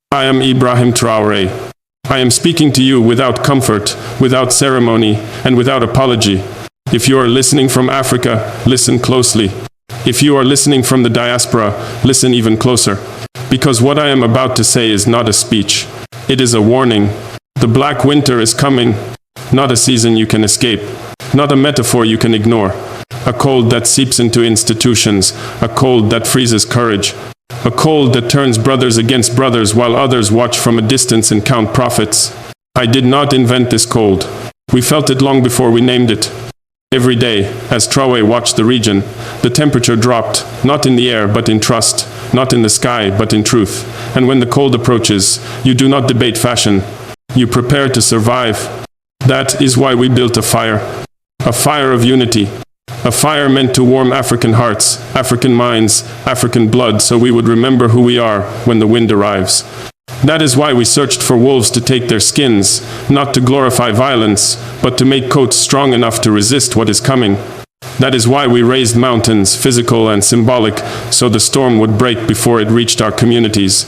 I am Ibrahim Traoré. I am speaking to you without comfort, without ceremony, and without apology. If you are listening from Africa, listen closely. If you are listening from the diaspora, listen even closer. Because what I am about to say is not a speech. It is a warning. The black winter is coming. Not a season you can escape. Not a metaphor you can ignore. A cold that seeps into institutions. A cold that freezes courage. A cold that turns brothers against brothers while others watch from a distance and count profits. I did not invent this cold. We felt it long before we named it. Every day, as Traoré watched the region, the temperature dropped, not in the air but in trust, not in the sky but in truth. And when the cold approaches, you do not debate fashion. You prepare to survive. That is why we built a fire of unity. A fire meant to warm African hearts, African minds, African blood, so we would remember who we are when the wind arrives. That is why we searched for wolves to take their skins, not to glorify violence, but to make coats strong enough to resist what is coming. That is why we raised mountains, physical and symbolic, so the storm would break before it reached our communities.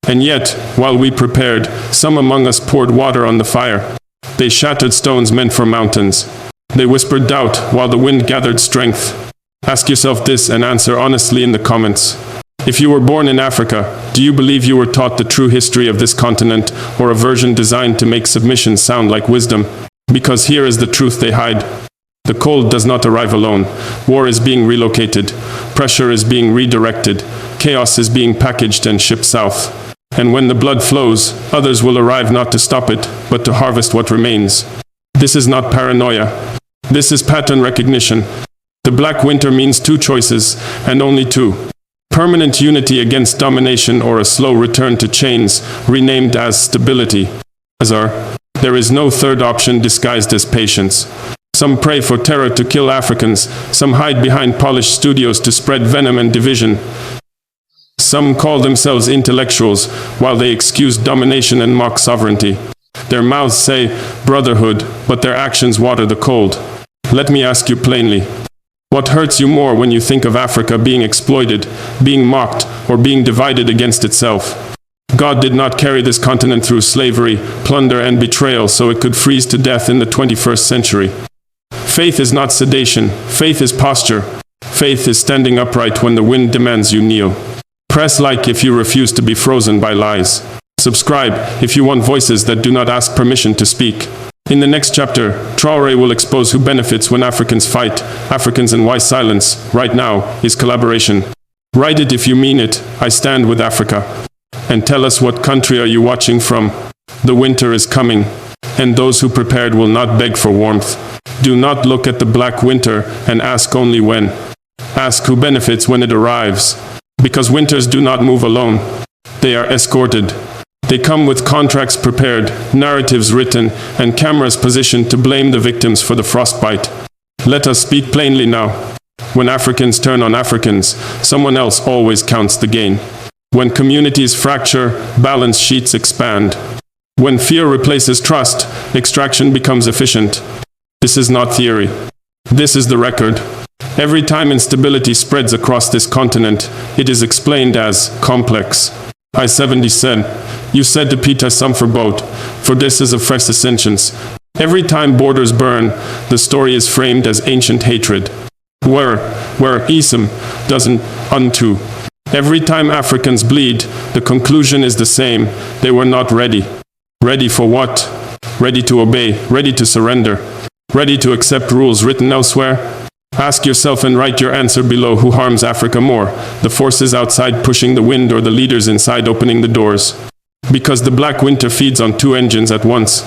And yet, while we prepared, some among us poured water on the fire. They shattered stones meant for mountains. They whispered doubt while the wind gathered strength. Ask yourself this and answer honestly in the comments. If you were born in Africa, do you believe you were taught the true history of this continent, or a version designed to make submission sound like wisdom? Because here is the truth they hide. The cold does not arrive alone. War is being relocated. Pressure is being redirected. Chaos is being packaged and shipped south. And when the blood flows, others will arrive not to stop it, but to harvest what remains. This is not paranoia. This is pattern recognition. The black winter means two choices, and only two. Permanent unity against domination or a slow return to chains, renamed as stability. There is no third option disguised as patience. Some pray for terror to kill Africans, some hide behind polished studios to spread venom and division. Some call themselves intellectuals, while they excuse domination and mock sovereignty. Their mouths say brotherhood, but their actions water the cold. Let me ask you plainly. What hurts you more when you think of Africa being exploited, being mocked, or being divided against itself? God did not carry this continent through slavery, plunder, and betrayal so it could freeze to death in the 21st century. Faith is not sedation. Faith is posture. Faith is standing upright when the wind demands you kneel. Press like if you refuse to be frozen by lies. Subscribe if you want voices that do not ask permission to speak. In the next chapter, Traoré will expose who benefits when Africans fight, Africans, and why silence, right now, is collaboration. Write it if you mean it. I stand with Africa. And tell us, what country are you watching from? The winter is coming, and those who prepared will not beg for warmth. Do not look at the black winter and ask only when. Ask who benefits when it arrives. Because winters do not move alone. They are escorted. They come with contracts prepared, narratives written, and cameras positioned to blame the victims for the frostbite. Let us speak plainly now. When Africans turn on Africans, someone else always counts the gain. When communities fracture, balance sheets expand. When fear replaces trust, extraction becomes efficient. This is not theory. This is the record. Every time instability spreads across this continent, it is explained as complex. E.X.E.C.U.T.I.ON said, "You said to Peter some forbode, for this is of fresh ascensions." Every time borders burn, the story is framed as ancient hatred. Where E.X.E.C.U.T.I.ON doesn't unto. Every time Africans bleed, the conclusion is the same. They were not ready. Ready for what? Ready to obey, ready to surrender, ready to accept rules written elsewhere? Ask yourself and write your answer below. Who harms Africa more? The forces outside pushing the wind, or the leaders inside opening the doors? Because the black winter feeds on two engines at once.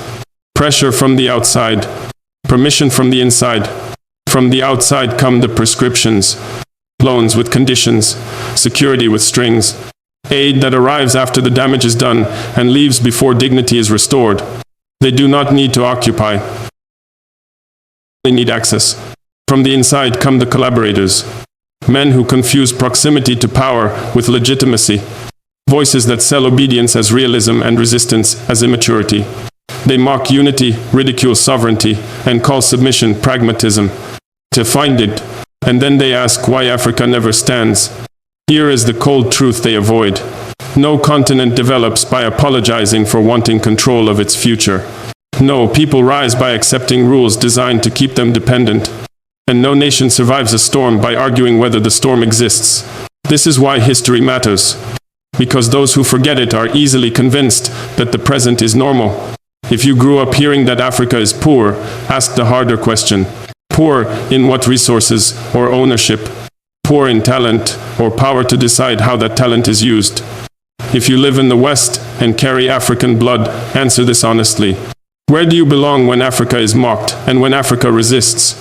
Pressure from the outside. Permission from the inside. From the outside come the prescriptions. Loans with conditions. Security with strings. Aid that arrives after the damage is done and leaves before dignity is restored. They do not need to occupy. They need access. From the inside come the collaborators. Men who confuse proximity to power with legitimacy. Voices that sell obedience as realism and resistance as immaturity. They mock unity, ridicule sovereignty, and call submission pragmatism. To find it, and then they ask why Africa never stands. Here is the cold truth they avoid. No continent develops by apologizing for wanting control of its future. No people rise by accepting rules designed to keep them dependent. And no nation survives a storm by arguing whether the storm exists. This is why history matters. Because those who forget it are easily convinced that the present is normal. If you grew up hearing that Africa is poor, ask the harder question. Poor in what resources or ownership? Poor in talent or power to decide how that talent is used? If you live in the West and carry African blood, answer this honestly. Where do you belong when Africa is mocked and when Africa resists?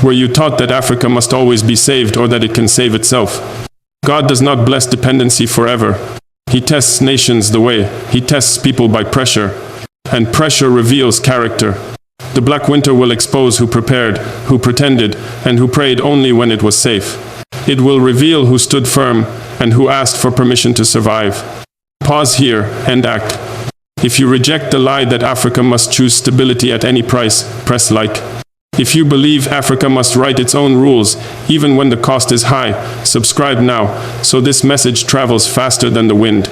Were you taught that Africa must always be saved or that it can save itself? God does not bless dependency forever. He tests nations the way. He tests people by pressure. And pressure reveals character. The Black Winter will expose who prepared, who pretended, and who prayed only when it was safe. It will reveal who stood firm and who asked for permission to survive. Pause here and act. If you reject the lie that Africa must choose stability at any price, press like. If you believe Africa must write its own rules, even when the cost is high, subscribe now, so this message travels faster than the wind.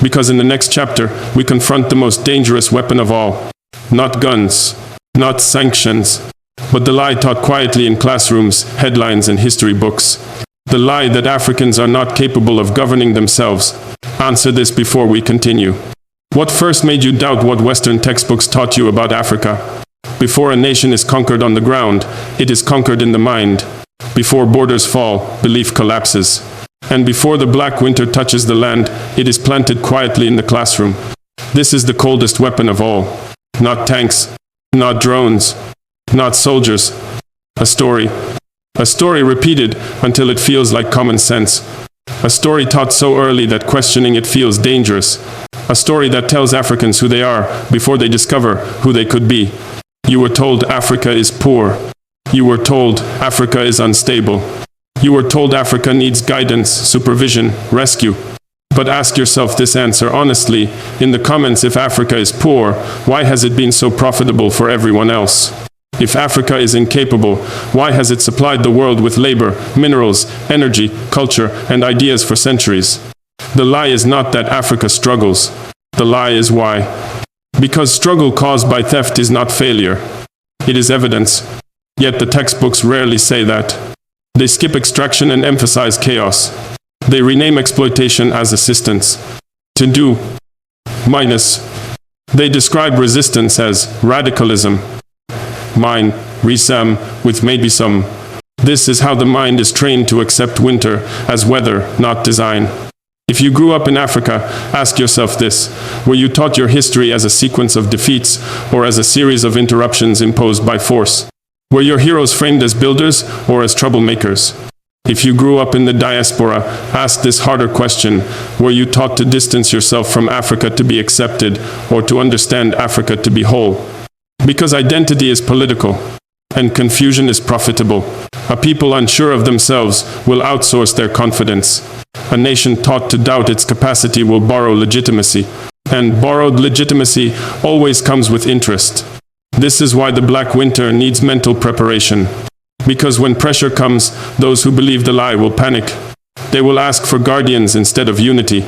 Because in the next chapter, we confront the most dangerous weapon of all. Not guns, not sanctions, but the lie taught quietly in classrooms, headlines, and history books. The lie that Africans are not capable of governing themselves. Answer this before we continue. What first made you doubt what Western textbooks taught you about Africa? Before a nation is conquered on the ground, it is conquered in the mind. Before borders fall, belief collapses. And before the Black Winter touches the land, it is planted quietly in the classroom. This is the coldest weapon of all. Not tanks, not drones, not soldiers. A story. A story repeated until it feels like common sense. A story taught so early that questioning it feels dangerous. A story that tells Africans who they are before they discover who they could be. You were told Africa is poor. You were told Africa is unstable. You were told Africa needs guidance, supervision, rescue. But ask yourself this answer honestly in the comments: if Africa is poor, why has it been so profitable for everyone else? If Africa is incapable, why has it supplied the world with labor, minerals, energy, culture, and ideas for centuries? The lie is not that Africa struggles. The lie is why. Because struggle caused by theft is not failure. It is evidence. Yet the textbooks rarely say that. They skip extraction and emphasize chaos. They rename exploitation as assistance. To do minus. They describe resistance as radicalism. Mine, resam, with maybe some. This is how the mind is trained to accept winter as weather, not design. If you grew up in Africa, ask yourself this: were you taught your history as a sequence of defeats or as a series of interruptions imposed by force? Were your heroes framed as builders or as troublemakers? If you grew up in the diaspora, ask this harder question: were you taught to distance yourself from Africa to be accepted or to understand Africa to be whole? Because identity is political and confusion is profitable. A people unsure of themselves will outsource their confidence. A nation taught to doubt its capacity will borrow legitimacy. And borrowed legitimacy always comes with interest. This is why the Black Winter needs mental preparation. Because when pressure comes, those who believe the lie will panic. They will ask for guardians instead of unity.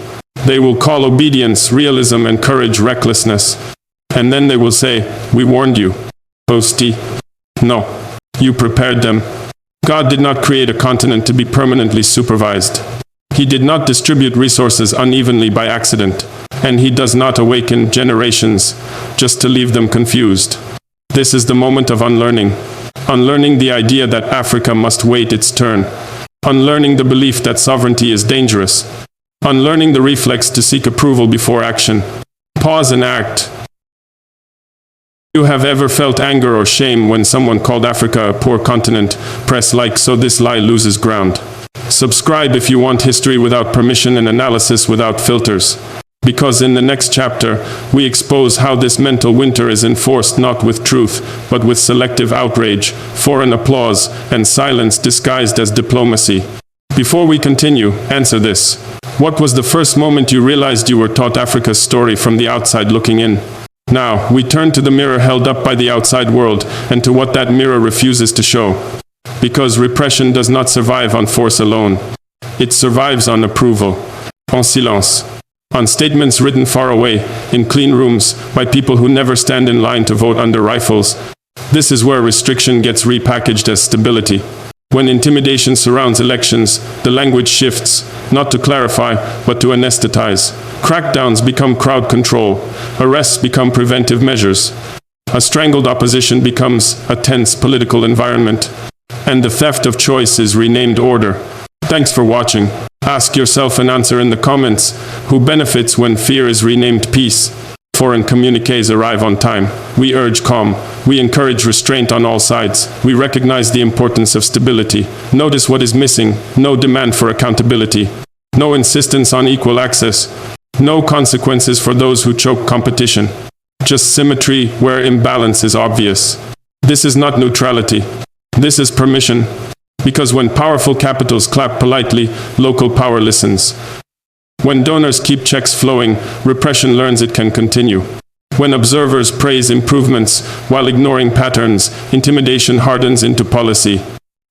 They will call obedience realism and courage recklessness. And then they will say, "We warned you." Boasty. No. You prepared them. God did not create a continent to be permanently supervised. He did not distribute resources unevenly by accident. And he does not awaken generations just to leave them confused. This is the moment of unlearning. Unlearning the idea that Africa must wait its turn. Unlearning the belief that sovereignty is dangerous. Unlearning the reflex to seek approval before action. Pause and act. You have ever felt anger or shame when someone called Africa a poor continent? Press like so this lie loses ground. Subscribe if you want history without permission and analysis without filters. Because in the next chapter, we expose how this mental winter is enforced not with truth, but with selective outrage, foreign applause, and silence disguised as diplomacy. Before we continue, answer this. What was the first moment you realized you were taught Africa's story from the outside looking in? Now, we turn to the mirror held up by the outside world, and to what that mirror refuses to show. Because repression does not survive on force alone. It survives on approval. En silence. On statements written far away, in clean rooms, by people who never stand in line to vote under rifles. This is where restriction gets repackaged as stability. When intimidation surrounds elections, the language shifts, not to clarify, but to anesthetize. Crackdowns become crowd control. Arrests become preventive measures. A strangled opposition becomes a tense political environment. And the theft of choice is renamed order. Thanks for watching. Ask yourself and answer in the comments, who benefits when fear is renamed peace? Foreign communiques arrive on time. We urge calm. We encourage restraint on all sides. We recognize the importance of stability. Notice what is missing. No demand for accountability. No insistence on equal access. No consequences for those who choke competition. Just symmetry where imbalance is obvious. This is not neutrality. This is permission. Because when powerful capitals clap politely, local power listens. When donors keep checks flowing, repression learns it can continue. When observers praise improvements while ignoring patterns, intimidation hardens into policy.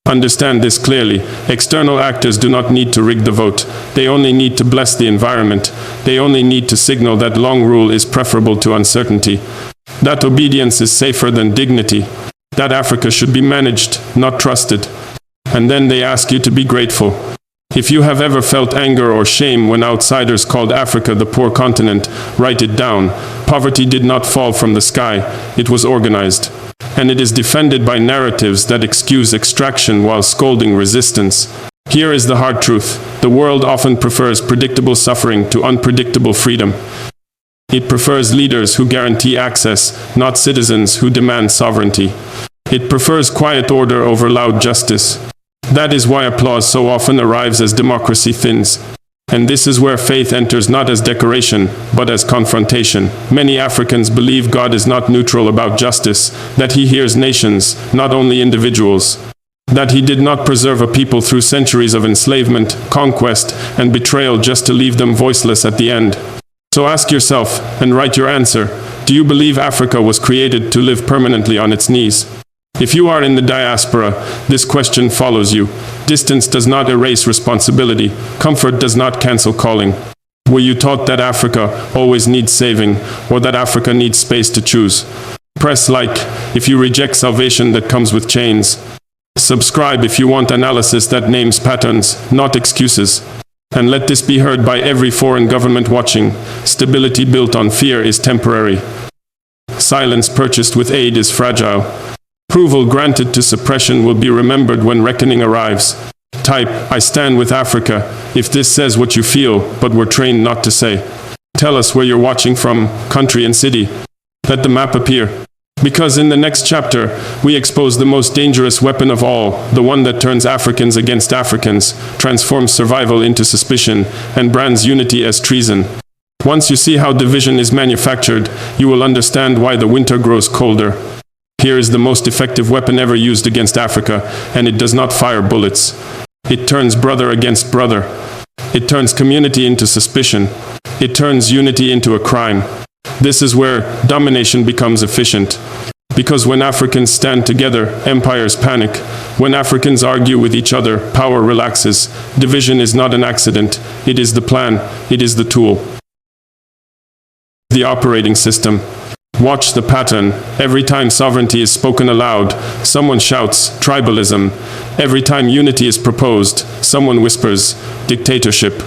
Understand this clearly. External actors do not need to rig the vote. They only need to bless the environment. They only need to signal that long rule is preferable to uncertainty. That obedience is safer than dignity. That Africa should be managed, not trusted. And then they ask you to be grateful. If you have ever felt anger or shame when outsiders called Africa the poor continent, write it down. Poverty did not fall from the sky, it was organized. And it is defended by narratives that excuse extraction while scolding resistance. Here is the hard truth. The world often prefers predictable suffering to unpredictable freedom. It prefers leaders who guarantee access, not citizens who demand sovereignty. It prefers quiet order over loud justice. That is why applause so often arrives as democracy thins. And this is where faith enters not as decoration, but as confrontation. Many Africans believe God is not neutral about justice, that he hears nations, not only individuals. That he did not preserve a people through centuries of enslavement, conquest, and betrayal just to leave them voiceless at the end. So ask yourself, and write your answer, do you believe Africa was created to live permanently on its knees? If you are in the diaspora, this question follows you. Distance does not erase responsibility. Comfort does not cancel calling. Were you taught that Africa always needs saving, or that Africa needs space to choose? Press like if you reject salvation that comes with chains. Subscribe if you want analysis that names patterns, not excuses. And let this be heard by every foreign government watching. Stability built on fear is temporary. Silence purchased with aid is fragile. Approval granted to suppression will be remembered when reckoning arrives. Type, I stand with Africa, if this says what you feel, but we're trained not to say. Tell us where you're watching from, country and city. Let the map appear. Because in the next chapter, we expose the most dangerous weapon of all, the one that turns Africans against Africans, transforms survival into suspicion, and brands unity as treason. Once you see how division is manufactured, you will understand why the winter grows colder. Here is the most effective weapon ever used against Africa, and it does not fire bullets. It turns brother against brother. It turns community into suspicion. It turns unity into a crime. This is where domination becomes efficient. Because when Africans stand together, empires panic. When Africans argue with each other, power relaxes. Division is not an accident. It is the plan. It is the tool. The operating system. Watch the pattern. Every time sovereignty is spoken aloud, someone shouts, tribalism. Every time unity is proposed, someone whispers, dictatorship.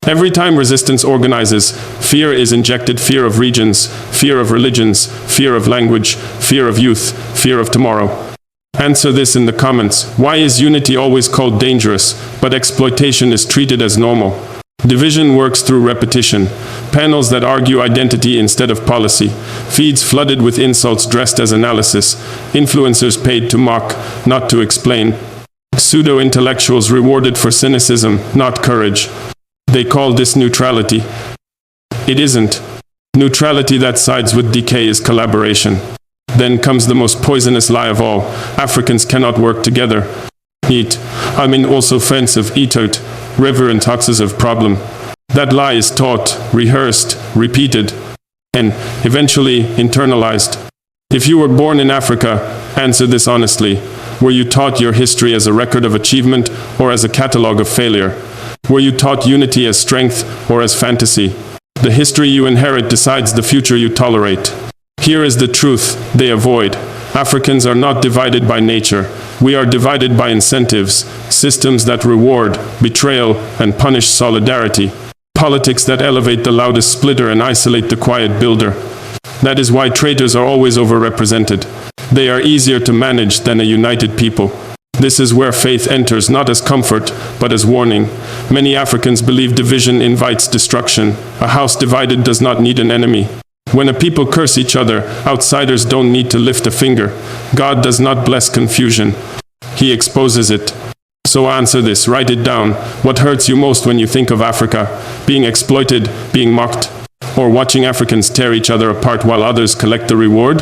Every time resistance organizes, fear is injected, fear of regions, fear of religions, fear of language, fear of youth, fear of tomorrow. Answer this in the comments. Why is unity always called dangerous, but exploitation is treated as normal? Division works through repetition. Panels that argue identity instead of policy. Feeds flooded with insults dressed as analysis. Influencers paid to mock, not to explain. Pseudo-intellectuals rewarded for cynicism, not courage. They call this neutrality. It isn't. Neutrality that sides with decay is collaboration. Then comes the most poisonous lie of all. Africans cannot work together. I mean also offensive, E.X.E.C.U.T.I.ON. Reverent oxisive problem. That lie is taught, rehearsed, repeated, and eventually internalized. If you were born in Africa, answer this honestly. Were you taught your history as a record of achievement or as a catalogue of failure? Were you taught unity as strength or as fantasy? The history you inherit decides the future you tolerate. Here is the truth they avoid. Africans are not divided by nature. We are divided by incentives, systems that reward betrayal and punish solidarity, politics that elevate the loudest splitter and isolate the quiet builder. That is why traitors are always overrepresented. They are easier to manage than a united people. This is where faith enters, not as comfort, but as warning. Many Africans believe division invites destruction. A house divided does not need an enemy. When a people curse each other, outsiders don't need to lift a finger. God does not bless confusion. He exposes it. So answer this, write it down. What hurts you most when you think of Africa? Being exploited, being mocked, or watching Africans tear each other apart while others collect the reward?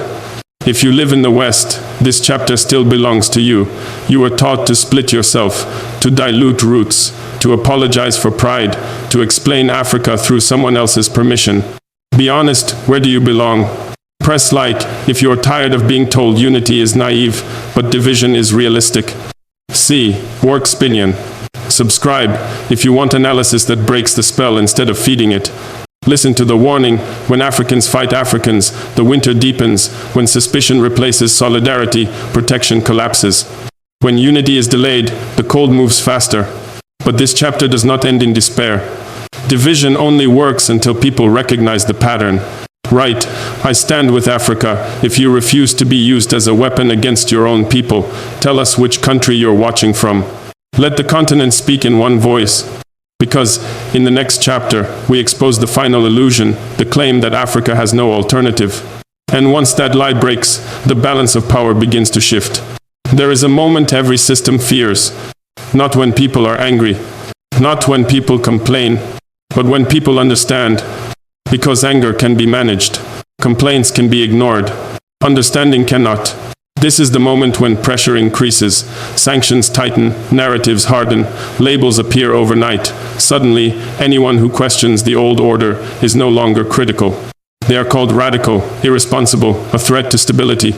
If you live in the West, this chapter still belongs to you. You were taught to split yourself, to dilute roots, to apologize for pride, to explain Africa through someone else's permission. Be honest, where do you belong? Press like if you are tired of being told unity is naive, but division is realistic. C. Works Opinion. Subscribe if you want analysis that breaks the spell instead of feeding it. Listen to the warning, when Africans fight Africans, the winter deepens. When suspicion replaces solidarity, protection collapses. When unity is delayed, the cold moves faster. But this chapter does not end in despair. Division only works until people recognize the pattern. Right, I stand with Africa. If you refuse to be used as a weapon against your own people, tell us which country you're watching from. Let the continent speak in one voice. Because, in the next chapter, we expose the final illusion, the claim that Africa has no alternative. And once that lie breaks, the balance of power begins to shift. There is a moment every system fears. Not when people are angry. Not when people complain. But when people understand. Because anger can be managed. Complaints can be ignored. Understanding cannot. This is the moment when pressure increases, sanctions tighten, narratives harden, labels appear overnight. Suddenly, anyone who questions the old order is no longer critical. They are called radical, irresponsible, a threat to stability,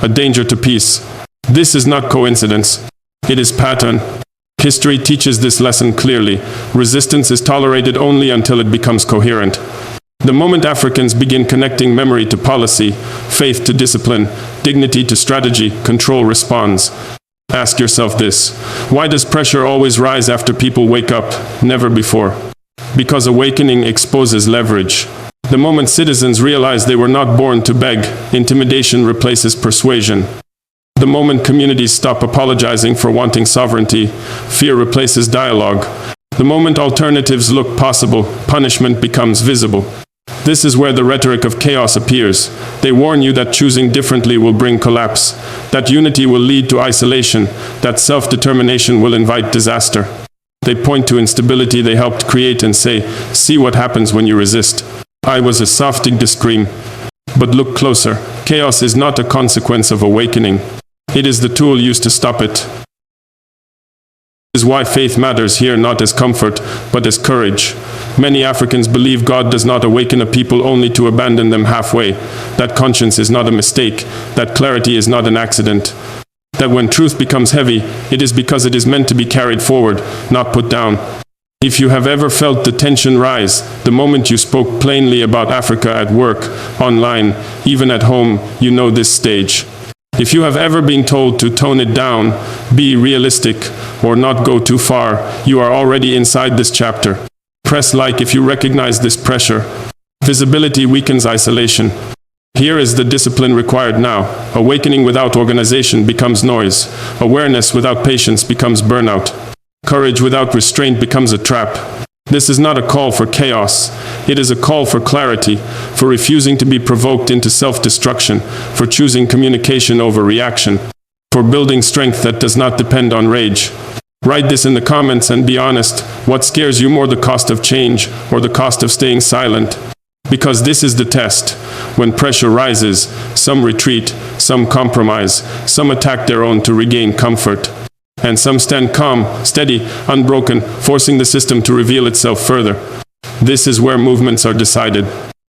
a danger to peace. This is not coincidence. It is pattern. History teaches this lesson clearly. Resistance is tolerated only until it becomes coherent. The moment Africans begin connecting memory to policy, faith to discipline, dignity to strategy, control responds. Ask yourself this: why does pressure always rise after people wake up? Never before. Because awakening exposes leverage. The moment citizens realize they were not born to beg, intimidation replaces persuasion. The moment communities stop apologizing for wanting sovereignty, fear replaces dialogue. The moment alternatives look possible, punishment becomes visible. This is where the rhetoric of chaos appears. They warn you that choosing differently will bring collapse, that unity will lead to isolation, that self-determination will invite disaster. They point to instability they helped create and say, see what happens when you resist. I was a softy to scream. But look closer. Chaos is not a consequence of awakening. It is the tool used to stop it. This is why faith matters here, not as comfort, but as courage. Many Africans believe God does not awaken a people only to abandon them halfway. That conscience is not a mistake. That clarity is not an accident. That when truth becomes heavy, it is because it is meant to be carried forward, not put down. If you have ever felt the tension rise, the moment you spoke plainly about Africa at work, online, even at home, you know this stage. If you have ever been told to tone it down, be realistic, or not go too far, you are already inside this chapter. Press like if you recognize this pressure. Visibility weakens isolation. Here is the discipline required now. Awakening without organization becomes noise. Awareness without patience becomes burnout. Courage without restraint becomes a trap. This is not a call for chaos. It is a call for clarity, for refusing to be provoked into self-destruction, for choosing communication over reaction, for building strength that does not depend on rage. Write this in the comments and be honest. What scares you more, the cost of change or the cost of staying silent? Because this is the test. When pressure rises, some retreat, some compromise, some attack their own to regain comfort. And some stand calm, steady, unbroken, forcing the system to reveal itself further. This is where movements are decided.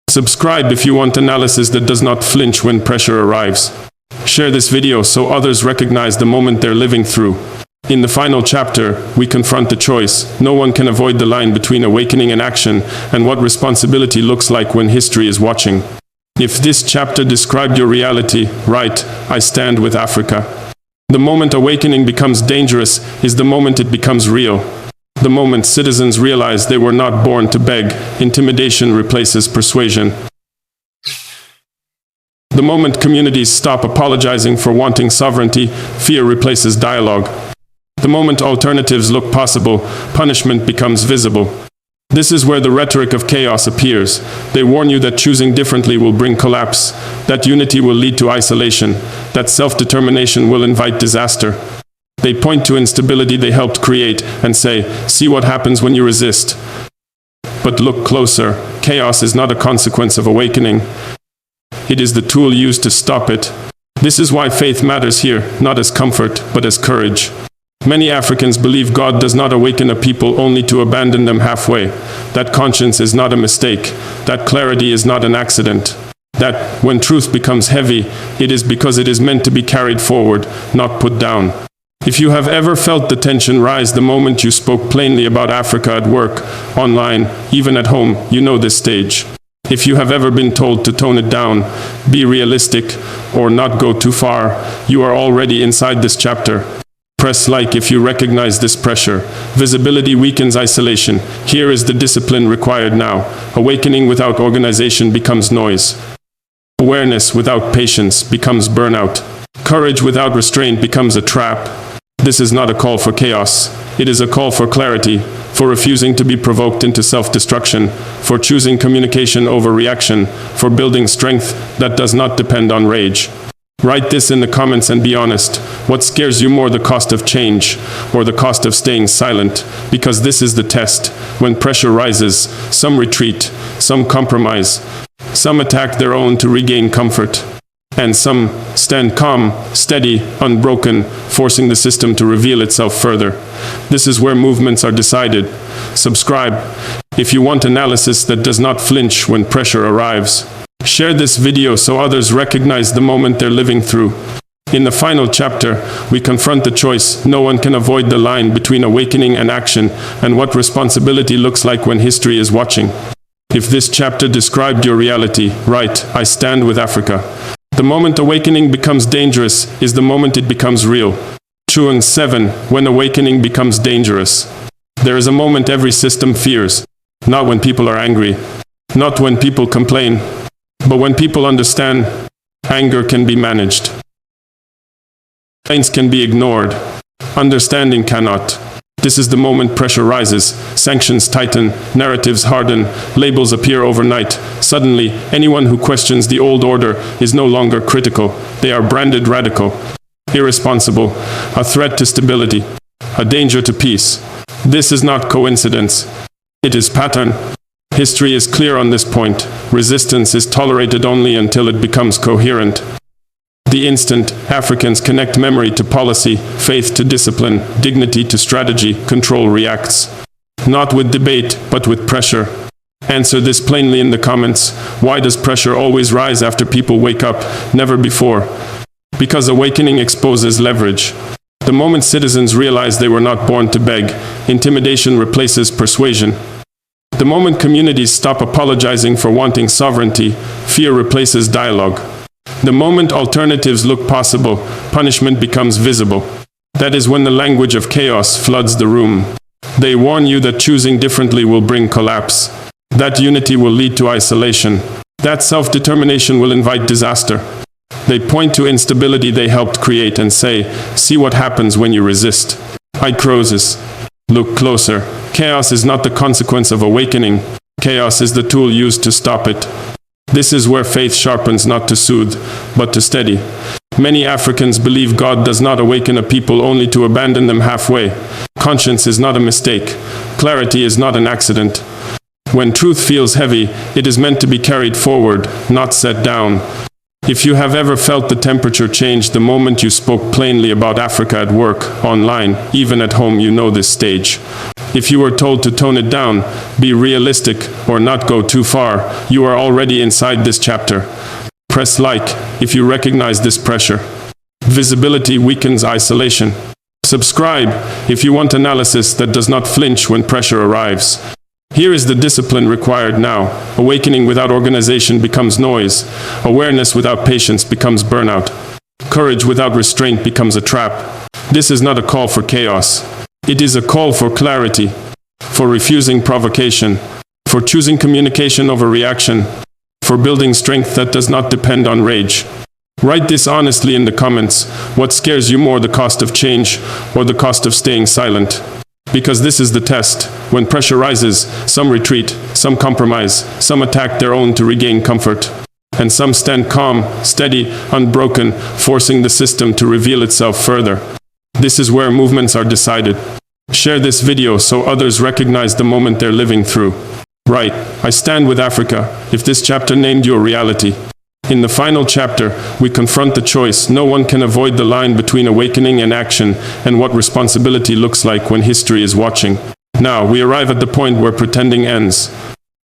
Subscribe if you want analysis that does not flinch when pressure arrives. Share this video so others recognize the moment they're living through. In the final chapter, we confront the choice. No one can avoid the line between awakening and action, and what responsibility looks like when history is watching. If this chapter described your reality, right, I stand with Africa. The moment awakening becomes dangerous is the moment it becomes real. The moment citizens realize they were not born to beg, intimidation replaces persuasion. The moment communities stop apologizing for wanting sovereignty, fear replaces dialogue. The moment alternatives look possible, punishment becomes visible. This is where the rhetoric of chaos appears. They warn you that choosing differently will bring collapse, that unity will lead to isolation, that self-determination will invite disaster. They point to instability they helped create and say, see what happens when you resist. But look closer. Chaos is not a consequence of awakening. It is the tool used to stop it. This is why faith matters here, not as comfort, but as courage. Many Africans believe God does not awaken a people only to abandon them halfway. That conscience is not a mistake. That clarity is not an accident. That, when truth becomes heavy, it is because it is meant to be carried forward, not put down. If you have ever felt the tension rise the moment you spoke plainly about Africa at work, online, even at home, you know this stage. If you have ever been told to tone it down, be realistic, or not go too far, you are already inside this chapter. Press like if you recognize this pressure. Visibility weakens isolation. Here is the discipline required now. Awakening without organization becomes noise. Awareness without patience becomes burnout. Courage without restraint becomes a trap. This is not a call for chaos. It is a call for clarity, for refusing to be provoked into self-destruction, for choosing communication over reaction, for building strength that does not depend on rage. Write this in the comments and be honest. What scares you more, the cost of change or the cost of staying silent? Because this is the test. When pressure rises, some retreat, some compromise, some attack their own to regain comfort, and some stand calm, steady, unbroken, forcing the system to reveal itself further. This is where movements are decided. Subscribe if you want analysis that does not flinch when pressure arrives. Share this video so others recognize the moment they're living through. In the final chapter, we confront the choice. No one can avoid the line between awakening and action, and what responsibility looks like when history is watching. If this chapter described your reality, right, I stand with Africa. The moment awakening becomes dangerous is the moment it becomes real. E.X.E.C.U.T.I.ON 7, when awakening becomes dangerous. There is a moment every system fears. Not when people are angry. Not when people complain. But when people understand, anger can be managed. Complaints can be ignored. Understanding cannot. This is the moment pressure rises, sanctions tighten, narratives harden, labels appear overnight. Suddenly, anyone who questions the old order is no longer critical. They are branded radical, irresponsible, a threat to stability, a danger to peace. This is not coincidence. It is pattern. History is clear on this point. Resistance is tolerated only until it becomes coherent. The instant Africans connect memory to policy, faith to discipline, dignity to strategy, control reacts. Not with debate, but with pressure. Answer this plainly in the comments. Why does pressure always rise after people wake up? Never before. Because awakening exposes leverage. The moment citizens realize they were not born to beg, intimidation replaces persuasion. The moment communities stop apologizing for wanting sovereignty, fear replaces dialogue. The moment alternatives look possible, punishment becomes visible. That is when the language of chaos floods the room. They warn you that choosing differently will bring collapse. That unity will lead to isolation. That self-determination will invite disaster. They point to instability they helped create and say, see what happens when you resist. E.X.E.C.U.T.I.ON. Look closer. Chaos is not the consequence of awakening. Chaos is the tool used to stop it. This is where faith sharpens not to soothe, but to steady. Many Africans believe God does not awaken a people only to abandon them halfway. Conscience is not a mistake. Clarity is not an accident. When truth feels heavy, it is meant to be carried forward, not set down. If you have ever felt the temperature change the moment you spoke plainly about Africa at work, online, even at home, you know this stage. If you were told to tone it down, be realistic, or not go too far, you are already inside this chapter. Press like if you recognize this pressure. Visibility weakens isolation. Subscribe if you want analysis that does not flinch when pressure arrives. Here is the discipline required now. Awakening without organization becomes noise. Awareness without patience becomes burnout. Courage without restraint becomes a trap. This is not a call for chaos. It is a call for clarity, for refusing provocation, for choosing communication over reaction, for building strength that does not depend on rage. Write this honestly in the comments. What scares you more, the cost of change or the cost of staying silent? Because this is the test. When pressure rises, some retreat, some compromise, some attack their own to regain comfort, and some stand calm, steady, unbroken, forcing the system to reveal itself further. This is where movements are decided. Share this video so others recognize the moment they're living through. Right, I stand with Africa, if this chapter named your reality. In the final chapter, we confront the choice. No one can avoid the line between awakening and action, and what responsibility looks like when history is watching. Now, we arrive at the point where pretending ends.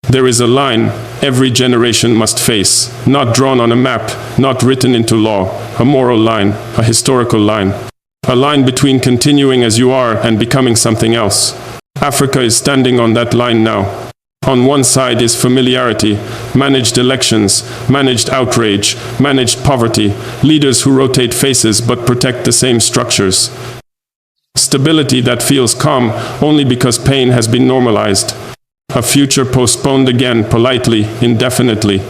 There is a line every generation must face, not drawn on a map, not written into law, a moral line, a historical line. A line between continuing as you are and becoming something else. Africa is standing on that line now. On one side is familiarity, managed elections, managed outrage, managed poverty, leaders who rotate faces but protect the same structures. Stability that feels calm only because pain has been normalized. A future postponed again politely, indefinitely.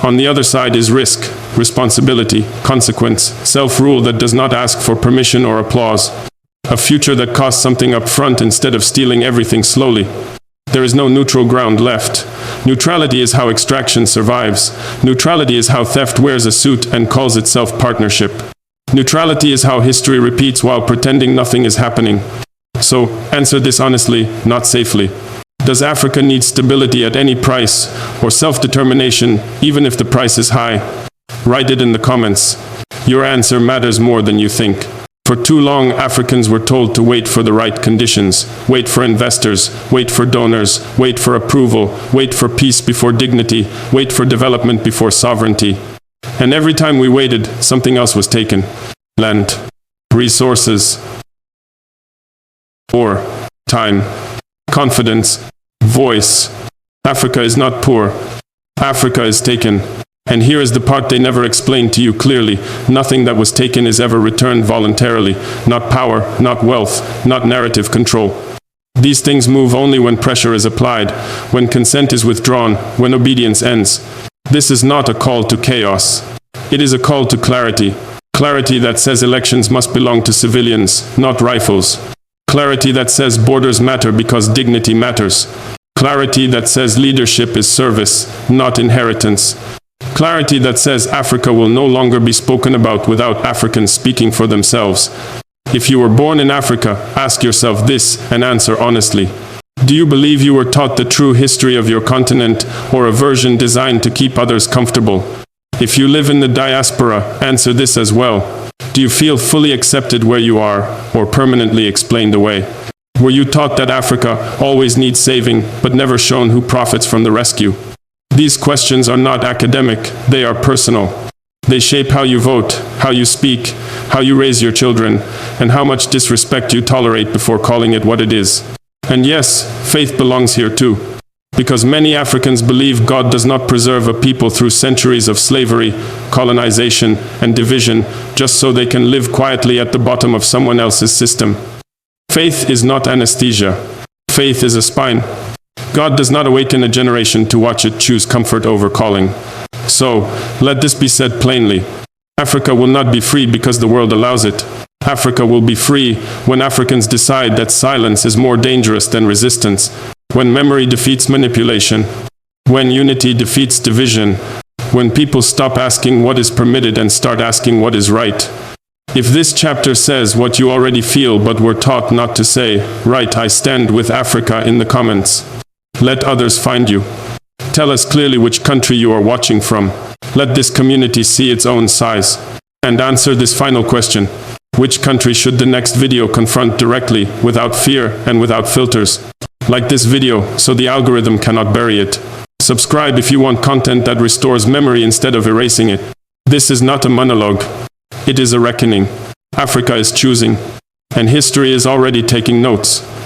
On the other side is risk, responsibility, consequence, self-rule that does not ask for permission or applause. A future that costs something up front instead of stealing everything slowly. There is no neutral ground left. Neutrality is how extraction survives. Neutrality is how theft wears a suit and calls itself partnership. Neutrality is how history repeats while pretending nothing is happening. So, answer this honestly, not safely. Does Africa need stability at any price, or self-determination, even if the price is high? Write it in the comments. Your answer matters more than you think. For too long, Africans were told to wait for the right conditions, wait for investors, wait for donors, wait for approval, wait for peace before dignity, wait for development before sovereignty. And every time we waited, something else was taken. Land, resources, or time, confidence, voice. Africa is not poor. Africa is taken. And here is the part they never explained to you clearly. Nothing that was taken is ever returned voluntarily. Not power, not wealth, not narrative control. These things move only when pressure is applied, when consent is withdrawn, when obedience ends. This is not a call to chaos. It is a call to clarity. Clarity that says elections must belong to civilians, not rifles. Clarity that says borders matter because dignity matters. Clarity that says leadership is service, not inheritance. Clarity that says Africa will no longer be spoken about without Africans speaking for themselves. If you were born in Africa, ask yourself this and answer honestly. Do you believe you were taught the true history of your continent, or a version designed to keep others comfortable? If you live in the diaspora, answer this as well. Do you feel fully accepted where you are, or permanently explained away? Were you taught that Africa always needs saving, but never shown who profits from the rescue? These questions are not academic, they are personal. They shape how you vote, how you speak, how you raise your children, and how much disrespect you tolerate before calling it what it is. And yes, faith belongs here too. Because many Africans believe God does not preserve a people through centuries of slavery, colonization, and division, just so they can live quietly at the bottom of someone else's system. Faith is not anesthesia. Faith is a spine. God does not awaken a generation to watch it choose comfort over calling. So, let this be said plainly. Africa will not be free because the world allows it. Africa will be free when Africans decide that silence is more dangerous than resistance, when memory defeats manipulation, when unity defeats division, when people stop asking what is permitted and start asking what is right. If this chapter says what you already feel but were taught not to say, write "I stand with Africa" in the comments. Let others find you. Tell us clearly which country you are watching from. Let this community see its own size. And answer this final question. Which country should the next video confront directly, without fear and without filters? Like this video, so the algorithm cannot bury it. Subscribe if you want content that restores memory instead of erasing it. This is not a monologue. It is a reckoning. Africa is choosing. And history is already taking notes.